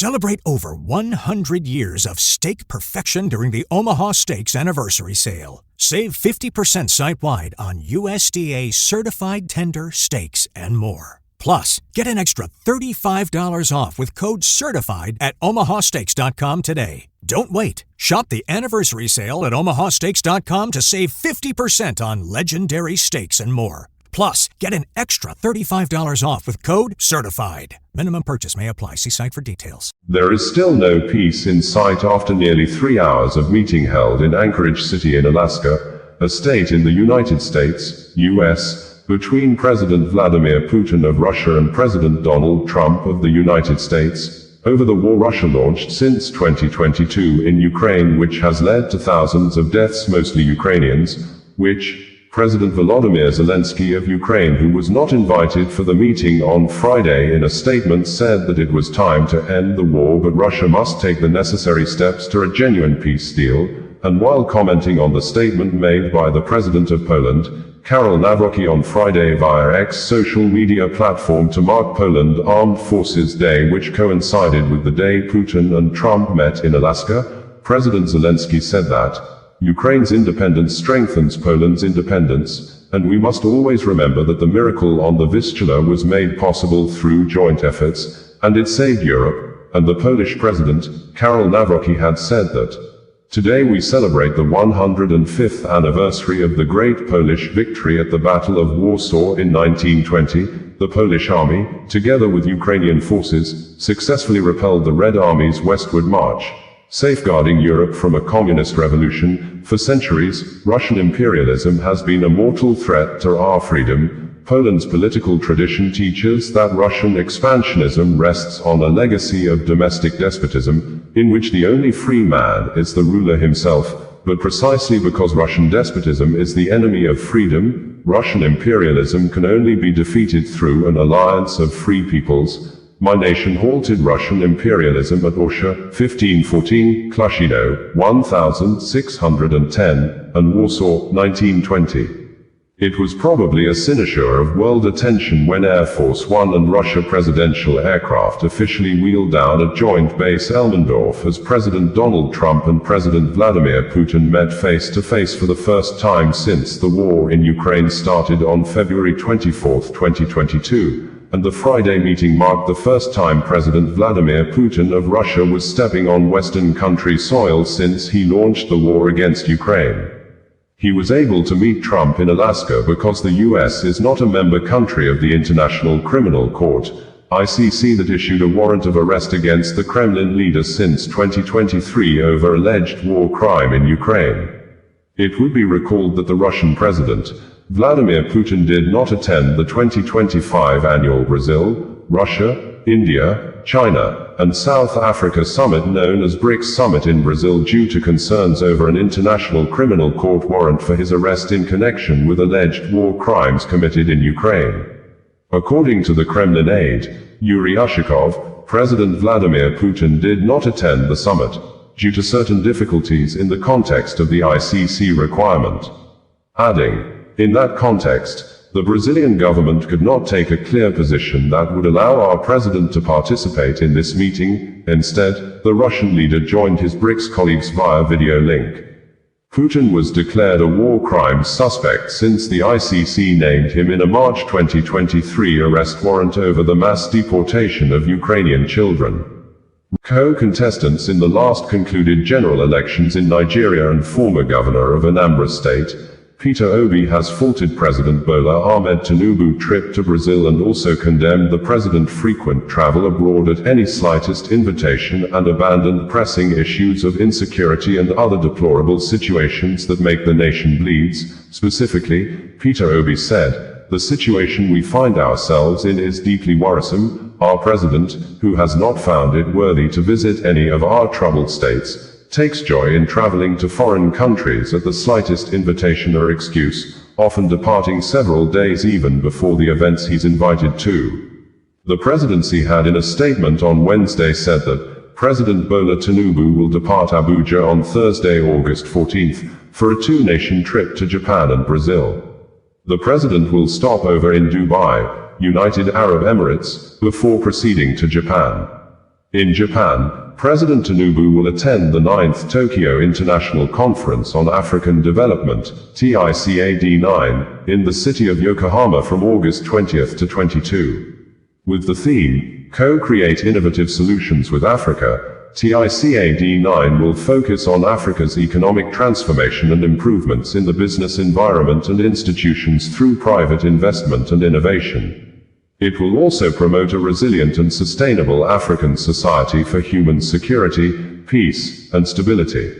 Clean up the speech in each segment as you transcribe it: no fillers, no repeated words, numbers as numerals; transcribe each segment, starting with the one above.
Celebrate over 100 years of steak perfection during the Omaha Steaks Anniversary Sale. Save 50% site-wide on USDA certified tender steaks and more. Plus, get an extra $35 off with code CERTIFIED at omahasteaks.com today. Don't wait. Shop the anniversary sale at omahasteaks.com to save 50% on legendary steaks and more. Plus, get an extra $35 off with code CERTIFIED. Minimum purchase may apply. See site for details. There is still no peace in sight after nearly 3 hours of meeting held in Anchorage City in Alaska, a state in the United States, U.S., between President Vladimir Putin of Russia and President Donald Trump of the United States, over the war Russia launched since 2022 in Ukraine, which has led to thousands of deaths, mostly Ukrainians, which President Volodymyr Zelensky of Ukraine, who was not invited for the meeting on Friday, in a statement said that it was time to end the war, but Russia must take the necessary steps to a genuine peace deal. And while commenting on the statement made by the President of Poland, Karol Nawrocki, on Friday via X social media platform to mark Poland Armed Forces Day, which coincided with the day Putin and Trump met in Alaska, President Zelensky said that Ukraine's independence strengthens Poland's independence, and we must always remember that the miracle on the Vistula was made possible through joint efforts, and it saved Europe. And the Polish President, Karol Nawrocki, had said that today we celebrate the 105th anniversary of the great Polish victory at the Battle of Warsaw in 1920. The Polish army, together with Ukrainian forces, successfully repelled the Red Army's westward march, safeguarding Europe from a communist revolution. For centuries, Russian imperialism has been a mortal threat to our freedom. Poland's political tradition teaches that Russian expansionism rests on a legacy of domestic despotism, in which the only free man is the ruler himself. But precisely because Russian despotism is the enemy of freedom, Russian imperialism can only be defeated through an alliance of free peoples. My nation halted Russian imperialism at Orsha, 1514, Klushino, 1610, and Warsaw, 1920. It was probably a cynosure of world attention when Air Force One and Russia presidential aircraft officially wheeled down at Joint Base Elmendorf as President Donald Trump and President Vladimir Putin met face to face for the first time since the war in Ukraine started on February 24, 2022. And the Friday meeting marked the first time President Vladimir Putin of Russia was stepping on Western country soil since he launched the war against Ukraine. He was able to meet Trump in Alaska because the US is not a member country of the International Criminal Court, ICC, that issued a warrant of arrest against the Kremlin leader since 2023 over alleged war crime in Ukraine. It would be recalled that the Russian President, Vladimir Putin, did not attend the 2025 annual Brazil, Russia, India, China, and South Africa summit known as BRICS Summit in Brazil due to concerns over an International Criminal Court warrant for his arrest in connection with alleged war crimes committed in Ukraine. According to the Kremlin aide, Yuri Ushakov, President Vladimir Putin did not attend the summit due to certain difficulties in the context of the ICC requirement, adding, in that context, the Brazilian government could not take a clear position that would allow our president to participate in this meeting. Instead, the Russian leader joined his BRICS colleagues via video link. Putin was declared a war crimes suspect since the ICC named him in a March 2023 arrest warrant over the mass deportation of Ukrainian children. Co-contestants in the last concluded general elections in Nigeria and former Governor of Anambra State, Peter Obi, has faulted President Bola Ahmed Tinubu's trip to Brazil and also condemned the president's frequent travel abroad at any slightest invitation and abandoned pressing issues of insecurity and other deplorable situations that make the nation bleeds. Specifically, Peter Obi said, "The situation we find ourselves in is deeply worrisome. Our president, who has not found it worthy to visit any of our troubled states, takes joy in traveling to foreign countries at the slightest invitation or excuse, often departing several days even before the events he's invited to." The presidency had in a statement on Wednesday said that President Bola Tinubu will depart Abuja on Thursday, August 14th, for a two-nation trip to Japan and Brazil. The president will stop over in Dubai, United Arab Emirates, before proceeding to Japan. In Japan, President Tinubu will attend the 9th Tokyo International Conference on African Development, TICAD-9, in the city of Yokohama from August 20th to 22. With the theme, Co-create Innovative Solutions with Africa, TICAD-9 will focus on Africa's economic transformation and improvements in the business environment and institutions through private investment and innovation. It will also promote a resilient and sustainable African society for human security, peace, and stability.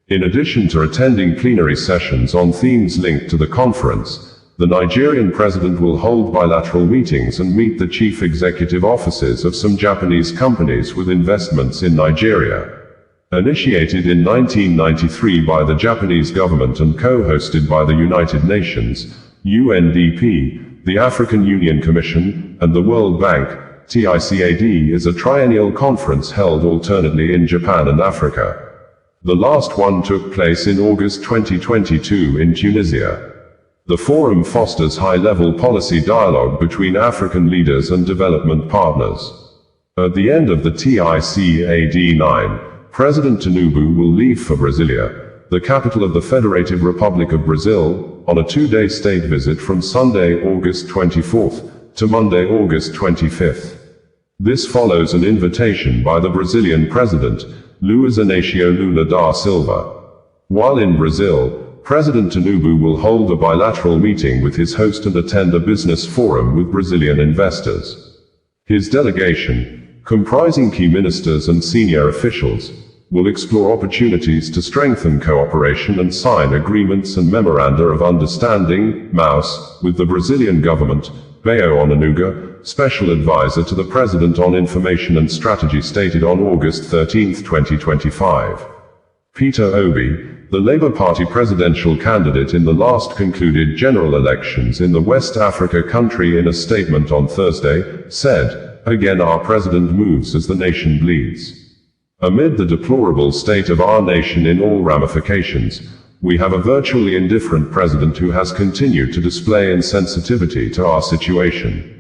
In addition to attending plenary sessions on themes linked to the conference, the Nigerian president will hold bilateral meetings and meet the chief executive officers of some Japanese companies with investments in Nigeria. Initiated in 1993 by the Japanese government and co-hosted by the United Nations, UNDP, the African Union Commission, and the World Bank, TICAD is a triennial conference held alternately in Japan and Africa. The last one took place in August 2022 in Tunisia. The forum fosters high-level policy dialogue between African leaders and development partners. At the end of the TICAD-9, President Tinubu will leave for Brasilia, the capital of the Federative Republic of Brazil, on a two-day state visit from Sunday, August 24th, to Monday, August 25th. This follows an invitation by the Brazilian president, Luiz Inácio Lula da Silva. While in Brazil, President Tinubu will hold a bilateral meeting with his host and attend a business forum with Brazilian investors. His delegation, comprising key ministers and senior officials, will explore opportunities to strengthen cooperation and sign agreements and memoranda of understanding, MOUs, with the Brazilian government. Bayo Onanuga, special advisor to the President on Information and Strategy, stated on August 13, 2025. Peter Obi, the Labour Party presidential candidate in the last concluded general elections in the West Africa country, in a statement on Thursday, said, "Again our president moves as the nation bleeds. Amid the deplorable state of our nation in all ramifications, we have a virtually indifferent president who has continued to display insensitivity to our situation.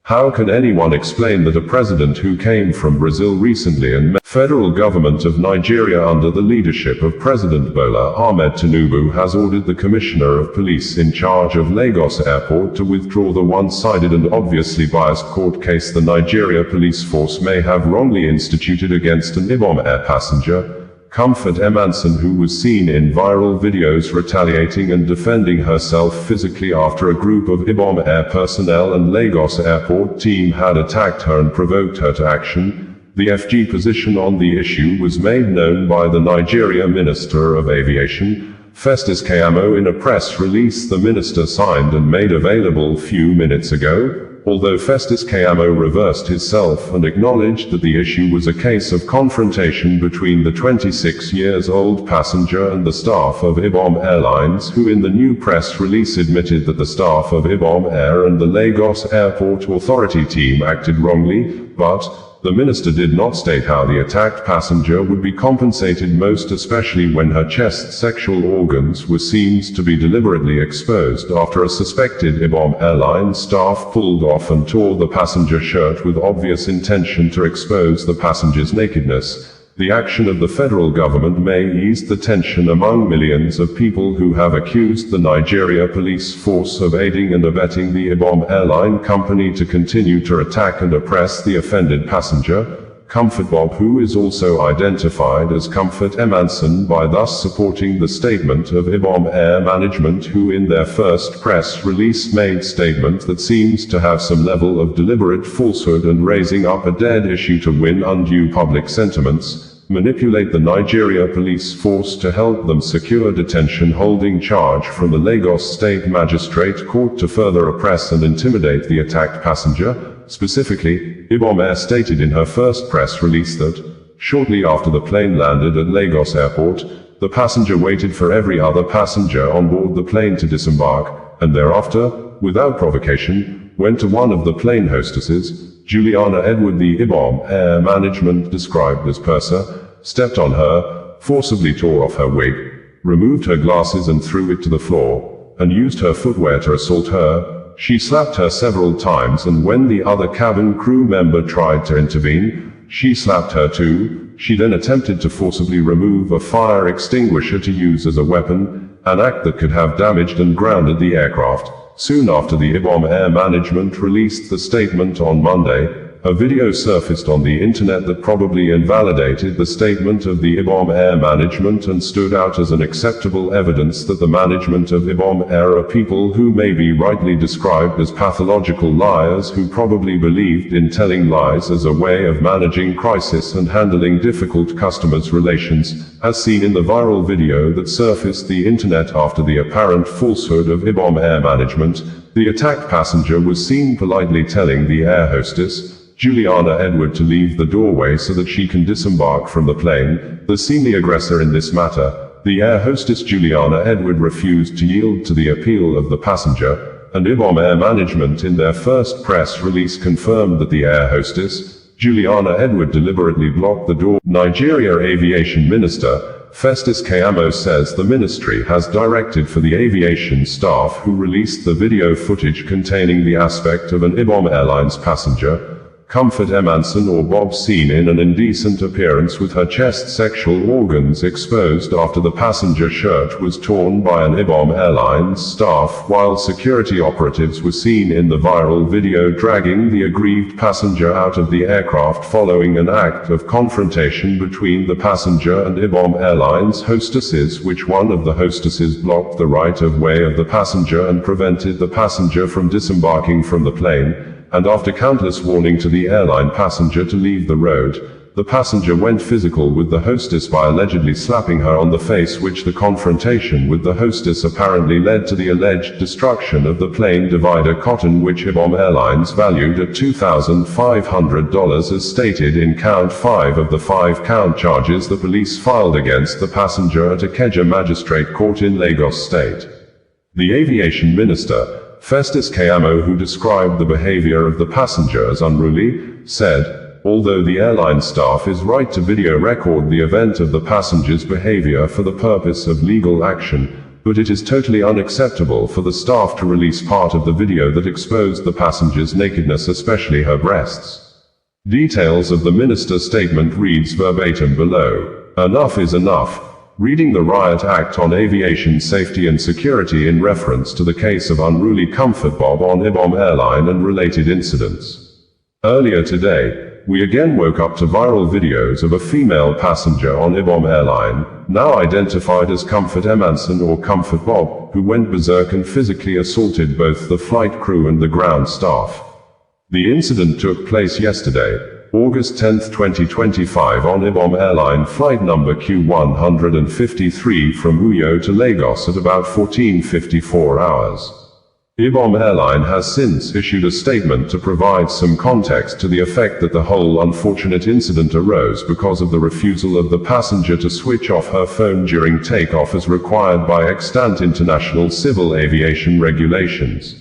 How can anyone explain that a president who came from Brazil recently and met the federal government of Nigeria under the leadership of President Bola Ahmed Tinubu has ordered the Commissioner of Police in charge of Lagos Airport to withdraw the one-sided and obviously biased court case the Nigeria police force may have wrongly instituted against an Ibom Air passenger, Comfort Emanson, who was seen in viral videos retaliating and defending herself physically after a group of Ibom Air personnel and Lagos Airport team had attacked her and provoked her to action. The FG position on the issue was made known by the Nigeria Minister of Aviation, Festus Keyamo, in a press release the minister signed and made available few minutes ago. Although Festus Keyamo reversed himself and acknowledged that the issue was a case of confrontation between the 26-year-old passenger and the staff of Ibom Airlines, who in the new press release admitted that the staff of Ibom Air and the Lagos Airport Authority team acted wrongly, but the minister did not state how the attacked passenger would be compensated, most especially when her chest sexual organs were seen to be deliberately exposed after a suspected Ibom Airlines staff pulled off and tore the passenger shirt with obvious intention to expose the passenger's nakedness. The action of the federal government may ease the tension among millions of people who have accused the Nigeria police force of aiding and abetting the Ibom Airline company to continue to attack and oppress the offended passenger, Comfort Bob, who is also identified as Comfort Emanson, by thus supporting the statement of Ibom Air management, who in their first press release made statement that seems to have some level of deliberate falsehood and raising up a dead issue to win undue public sentiments, manipulate the Nigeria police force to help them secure detention holding charge from the Lagos State Magistrate Court to further oppress and intimidate the attacked passenger. Specifically, Ibom Air stated in her first press release that, shortly after the plane landed at Lagos Airport, the passenger waited for every other passenger on board the plane to disembark, and thereafter, without provocation, went to one of the plane hostesses, Juliana Edward. The Ibom Air management described as purser, stepped on her, forcibly tore off her wig, removed her glasses and threw it to the floor, and used her footwear to assault her. She slapped her several times, and when the other cabin crew member tried to intervene, she slapped her too. She then attempted to forcibly remove a fire extinguisher to use as a weapon, an act that could have damaged and grounded the aircraft. Soon after the IBOM Air Management released the statement on Monday, a video surfaced on the internet that probably invalidated the statement of the IBOM Air Management and stood out as an acceptable evidence that the management of IBOM Air are people who may be rightly described as pathological liars who probably believed in telling lies as a way of managing crisis and handling difficult customers' relations, as seen in the viral video that surfaced the internet after the apparent falsehood of IBOM Air Management. The attacked passenger was seen politely telling the air hostess, Juliana Edward, to leave the doorway so that she can disembark from the plane. The seeming aggressor in this matter, the air hostess Juliana Edward, refused to yield to the appeal of the passenger, and IBOM Air Management in their first press release confirmed that the air hostess, Juliana Edward, deliberately blocked the door. Nigeria Aviation Minister Festus Keyamo says the ministry has directed for the aviation staff who released the video footage containing the aspect of an IBOM Airlines passenger, Comfort Emanson or Bob, seen in an indecent appearance with her chest sexual organs exposed after the passenger shirt was torn by an IBOM Airlines staff, while security operatives were seen in the viral video dragging the aggrieved passenger out of the aircraft following an act of confrontation between the passenger and IBOM Airlines hostesses, which one of the hostesses blocked the right of way of the passenger and prevented the passenger from disembarking from the plane. And after countless warning to the airline passenger to leave the road, the passenger went physical with the hostess by allegedly slapping her on the face, which the confrontation with the hostess apparently led to the alleged destruction of the plane divider cotton, which IBOM Airlines valued at $2,500 as stated in count 5 of the 5-count charges the police filed against the passenger at Ikeja Magistrate Court in Lagos State. The aviation minister, Festus Keyamo, who described the behavior of the passenger as unruly, said, although the airline staff is right to video record the event of the passenger's behavior for the purpose of legal action, but it is totally unacceptable for the staff to release part of the video that exposed the passenger's nakedness, especially her breasts. Details of the minister's statement reads verbatim below. Enough is enough. Reading the Riot Act on Aviation Safety and Security in reference to the case of unruly Comfort Bob on IBOM Airline and related incidents. Earlier today, we again woke up to viral videos of a female passenger on IBOM Airline, now identified as Comfort Emanson or Comfort Bob, who went berserk and physically assaulted both the flight crew and the ground staff. The incident took place yesterday, August 10, 2025 on IBOM Airline flight number Q153 from Uyo to Lagos at about 14:54 hours. IBOM Airline has since issued a statement to provide some context to the effect that the whole unfortunate incident arose because of the refusal of the passenger to switch off her phone during takeoff as required by extant international civil aviation regulations.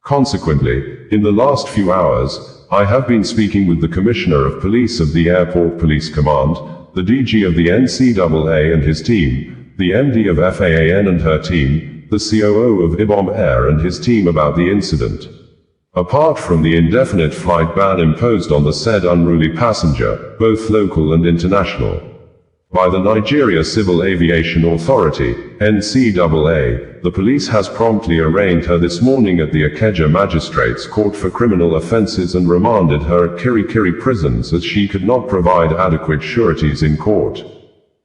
Consequently, in the last few hours, I have been speaking with the Commissioner of Police of the Airport Police Command, the DG of the NCAA and his team, the MD of FAAN and her team, the COO of IBOM Air and his team about the incident. Apart from the indefinite flight ban imposed on the said unruly passenger, both local and international, by the Nigeria Civil Aviation Authority, NCAA, the police has promptly arraigned her this morning at the Ikeja Magistrates Court for criminal offences and remanded her at Kirikiri prisons as she could not provide adequate sureties in court.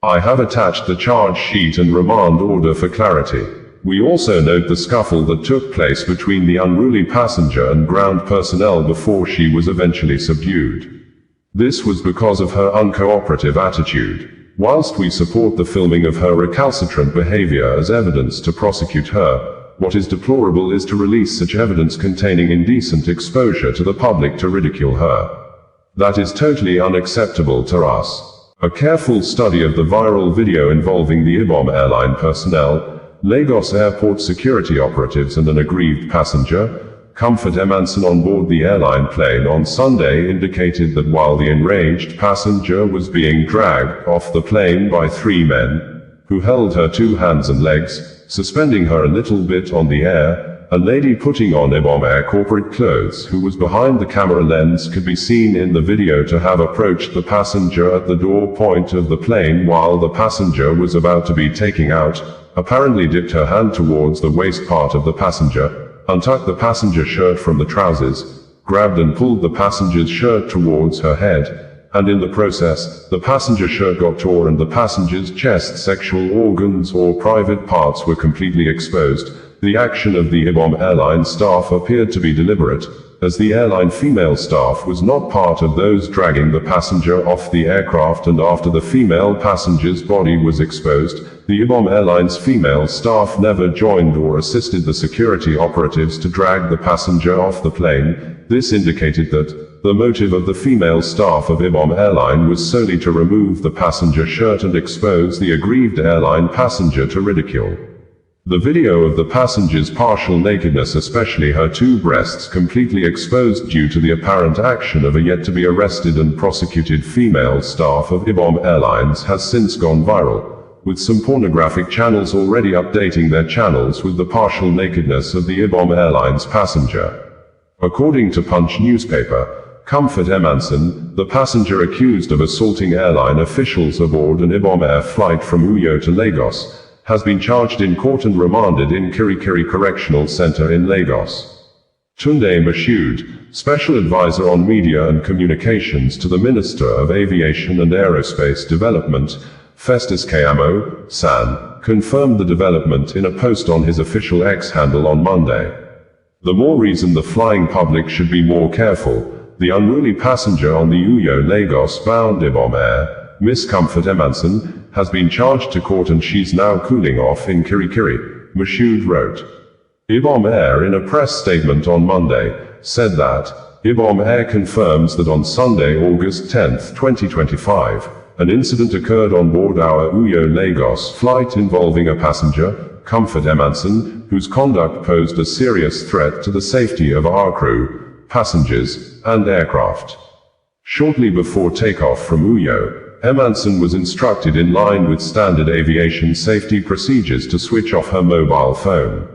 I have attached the charge sheet and remand order for clarity. We also note the scuffle that took place between the unruly passenger and ground personnel before she was eventually subdued. This was because of her uncooperative attitude. Whilst we support the filming of her recalcitrant behavior as evidence to prosecute her, what is deplorable is to release such evidence containing indecent exposure to the public to ridicule her. That is totally unacceptable to us. A careful study of the viral video involving the IBOM Airline personnel, Lagos Airport security operatives and an aggrieved passenger, Comfort Emanson on board the airline plane on Sunday indicated that while the enraged passenger was being dragged off the plane by 3 men, who held her 2 hands and legs, suspending her a little bit on the air, A lady putting on IBOM Air corporate clothes who was behind the camera lens could be seen in the video to have approached the passenger at the door point of the plane while the passenger was about to be taken out, apparently dipped her hand towards the waist part of the passenger, untucked the passenger shirt from the trousers, grabbed and pulled the passenger's shirt towards her head, and in the process, the passenger shirt got tore and the passenger's chest, sexual organs or private parts were completely exposed. The action of the IBOM airline staff appeared to be deliberate, as the airline female staff was not part of those dragging the passenger off the aircraft, and after the female passenger's body was exposed, the IBOM Airlines female staff never joined or assisted the security operatives to drag the passenger off the plane. This indicated that the motive of the female staff of IBOM Airline was solely to remove the passenger shirt and expose the aggrieved airline passenger to ridicule. The video of the passenger's partial nakedness, especially her two breasts completely exposed due to the apparent action of a yet-to-be arrested and prosecuted female staff of IBOM Airlines, has since gone viral, with some pornographic channels already updating their channels with the partial nakedness of the IBOM Airlines passenger. According to Punch newspaper, Comfort Emanson, the passenger accused of assaulting airline officials aboard an IBOM Air flight from Uyo to Lagos, has been charged in court and remanded in Kirikiri Correctional Center in Lagos. Tunde Mashood, Special Advisor on Media and Communications to the Minister of Aviation and Aerospace Development, Festus Keyamo, San, confirmed the development in a post on his official X handle on Monday. The more reason the flying public should be more careful. The unruly passenger on the Uyo-Lagos bound IBOM Air, Miss Comfort Emanson, has been charged to court and she's now cooling off in Kirikiri, Mashood wrote. IBOM Air, in a press statement on Monday, said that IBOM Air confirms that on Sunday, August 10, 2025, an incident occurred on board our Uyo-Lagos flight involving a passenger, Comfort Emanson, whose conduct posed a serious threat to the safety of our crew, passengers, and aircraft. Shortly before takeoff from Uyo, Emanson was instructed in line with standard aviation safety procedures to switch off her mobile phone.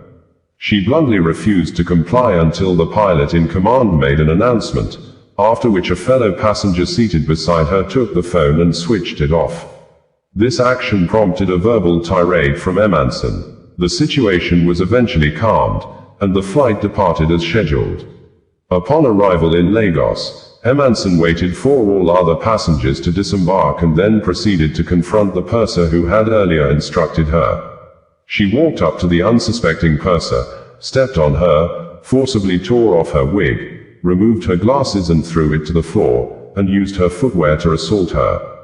She bluntly refused to comply until the pilot in command made an announcement, after which a fellow passenger seated beside her took the phone and switched it off. This action prompted a verbal tirade from Emanson. The situation was eventually calmed, and the flight departed as scheduled. Upon arrival in Lagos, Emanson waited for all other passengers to disembark and then proceeded to confront the purser who had earlier instructed her. She walked up to the unsuspecting purser, stepped on her, forcibly tore off her wig, removed her glasses and threw it to the floor, and used her footwear to assault her.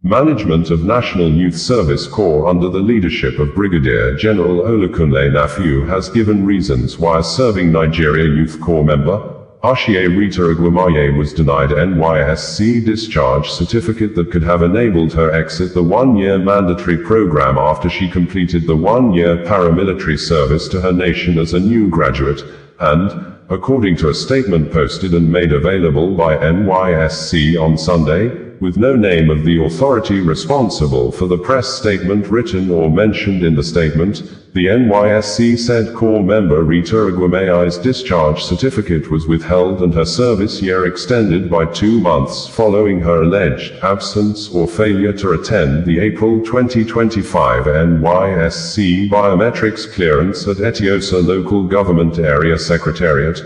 Management of National Youth Service Corps under the leadership of Brigadier General Olukunle Nafiu has given reasons why a serving Nigeria Youth Corps member, Ashie Rita Agwamaye, was denied NYSC discharge certificate that could have enabled her exit the one-year mandatory program after she completed the one-year paramilitary service to her nation as a new graduate, and, according to a statement posted and made available by NYSC on Sunday, with no name of the authority responsible for the press statement written or mentioned in the statement, the NYSC said Corps member Rita Agwamaye's discharge certificate was withheld and her service year extended by 2 months following her alleged absence or failure to attend the April 2025 NYSC biometrics clearance at Etiosa Local Government Area Secretariat,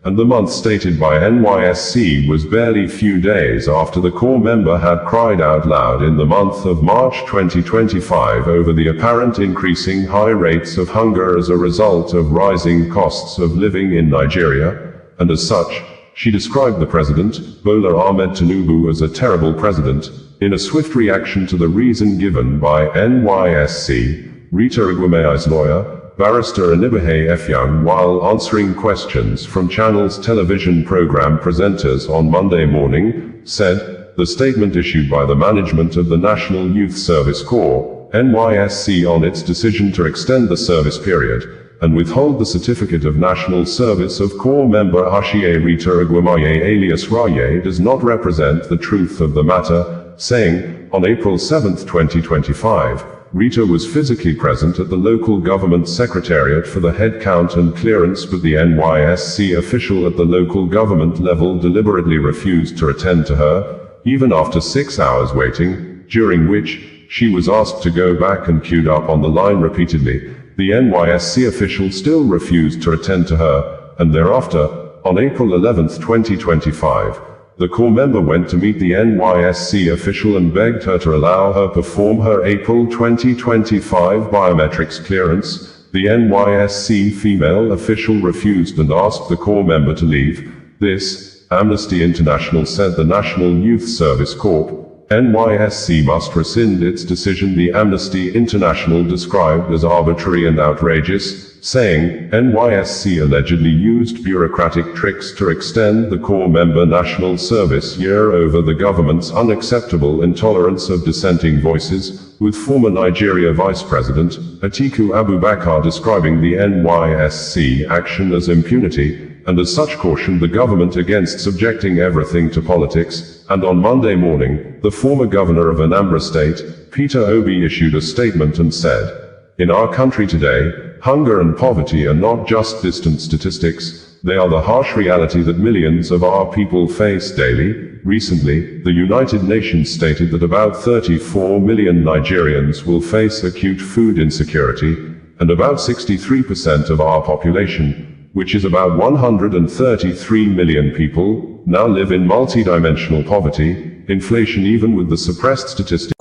and the month stated by NYSC was barely few days after the Corps member had cried out loud in the month of March 2025 over the apparent increasing high rates of hunger as a result of rising costs of living in Nigeria, and as such, she described the President, Bola Ahmed Tinubu, as a terrible president. In a swift reaction to the reason given by NYSC, Rita Agwamaye's lawyer, Barrister Anibahe Efyoung, while answering questions from Channel's television program presenters on Monday morning, said, the statement issued by the management of the National Youth Service Corps, NYSC, on its decision to extend the service period, and withhold the certificate of national service of Corps member Ashie Rita Agwamaye alias Raye does not represent the truth of the matter, saying, on April 7, 2025, Rita was physically present at the local government secretariat for the head count and clearance, but the NYSC official at the local government level deliberately refused to attend to her, even after 6 hours waiting, during which she was asked to go back and queued up on the line repeatedly. The NYSC official still refused to attend to her, and thereafter, on April 11, 2025, the corps member went to meet the NYSC official and begged her to allow her perform her April 2025 biometrics clearance. The NYSC female official refused and asked the corps member to leave. This, Amnesty International said the National Youth Service Corps, NYSC must rescind its decision. The Amnesty International described as arbitrary and outrageous, saying, NYSC allegedly used bureaucratic tricks to extend the corps member national service year over the government's unacceptable intolerance of dissenting voices, with former Nigeria Vice President Atiku Abubakar describing the NYSC action as impunity, and as such cautioned the government against subjecting everything to politics. And on Monday morning, the former governor of Anambra State, Peter Obi, issued a statement and said, "In our country today, hunger and poverty are not just distant statistics, they are the harsh reality that millions of our people face daily." Recently, the United Nations stated that about 34 million Nigerians will face acute food insecurity, and about 63% of our population, which is about 133 million people, now live in multidimensional poverty. Inflation, even with the suppressed statistics.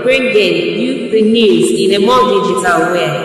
Bringing you the news in a more digital way.